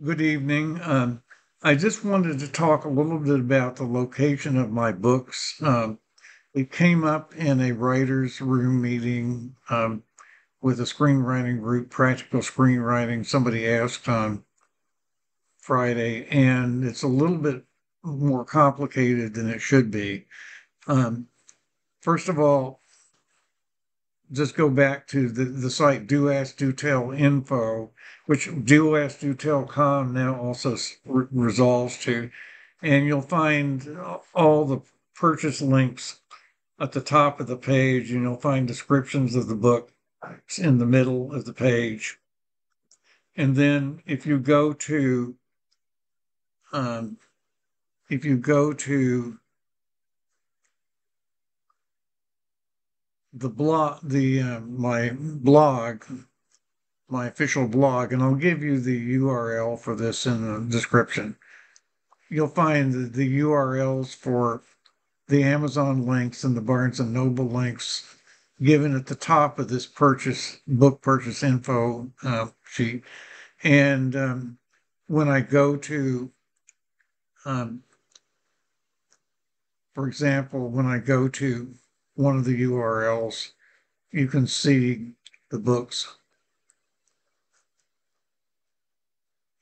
Good evening. I just wanted to talk a little bit about the location of my books. It came up in a writer's room meeting with a screenwriting group, Practical Screenwriting. Somebody asked on Friday, and it's a little bit more complicated than it should be. Um, First of all, just go back to the site Do Ask Do Tell Info, which Do Ask Do Tell Com now also resolves to, and you'll find all the purchase links at the top of the page, and you'll find descriptions of the book in the middle of the page. And then um, if you go to the blog, my blog, my official blog, and I'll give you the URL for this in the description. You'll find the URLs for the Amazon links and the Barnes and Noble links given at the top of this book purchase info sheet. And when I go to, um, for example, when I go to one of the URLs, you can see the books.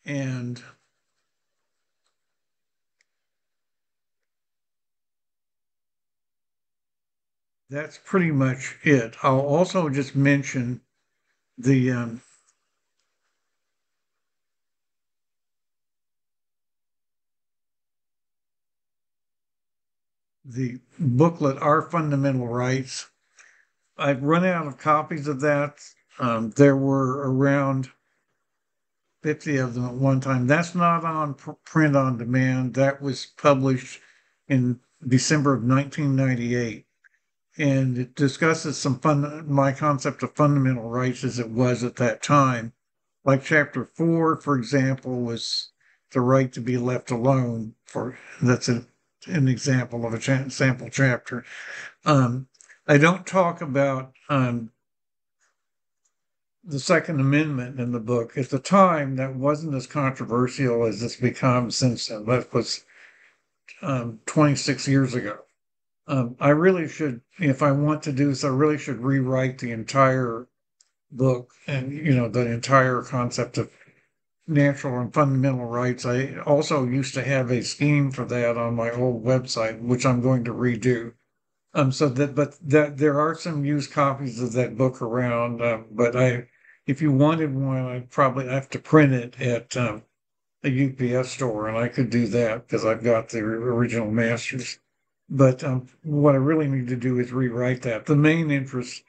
And that's pretty much it. I'll also just mention the the booklet, Our Fundamental Rights. I've run out of copies of that. There were around 50 of them at one time. That's not on print on demand. That was published in December of 1998. And it discusses my concept of fundamental rights as it was at that time. Like chapter 4, for example, was the right to be left alone. That's an example of a sample chapter. I don't talk about the Second Amendment in the book. At the time, that wasn't as controversial as it's become since then. That was 26 years ago. I really should, if I want to do this, I really should rewrite the entire book and, the entire concept of natural and fundamental rights. I also used to have a scheme for that on my old website, which I'm going to redo. But that there are some used copies of that book around. If you wanted one, I'd probably have to print it at a UPS store, and I could do that because I've got the original masters. But what I really need to do is rewrite that. The main interest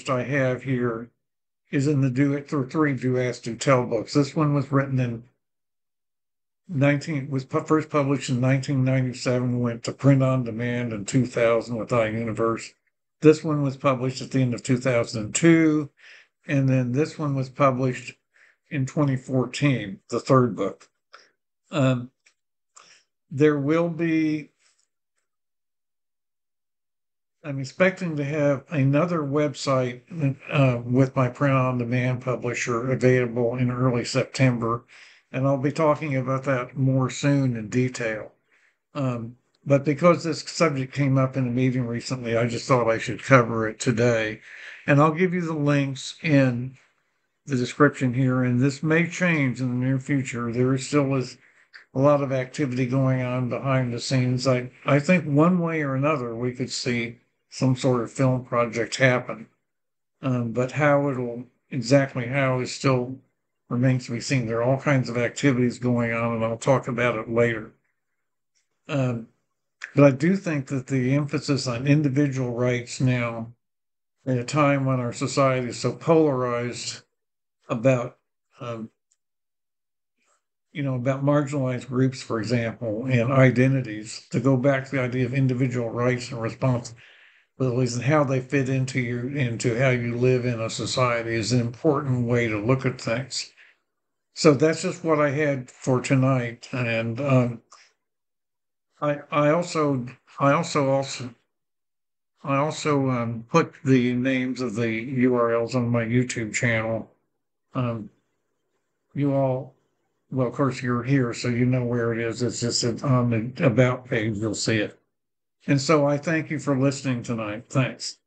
I have here is in the three Do Ask Do Tell books. This one was written in 19 was first published in 1997, went to print on demand in 2000 with iUniverse. This one was published at the end of 2002, and then this one was published in 2014, the third book. There will be, I'm expecting to have another website with my print on demand publisher available in early September, and I'll be talking about that more soon in detail. But because this subject came up in a meeting recently, I just thought I should cover it today. And I'll give you the links in the description here, and this may change in the near future. There still is a lot of activity going on behind the scenes. I think one way or another we could see some sort of film project happen. But how is still remains to be seen. There are all kinds of activities going on, and I'll talk about it later. But I do think that the emphasis on individual rights now, at a time when our society is so polarized about, um, about marginalized groups, for example, and identities, to go back to the idea of individual rights and responsibilities and how they fit into how you live in a society is an important way to look at things. So that's just what I had for tonight, and I also I also put the names of the URLs on my YouTube channel. Um, you all well, of course, you're here, so you know where it is. It's just on the about page, you'll see it. And so I thank you for listening tonight. Thanks.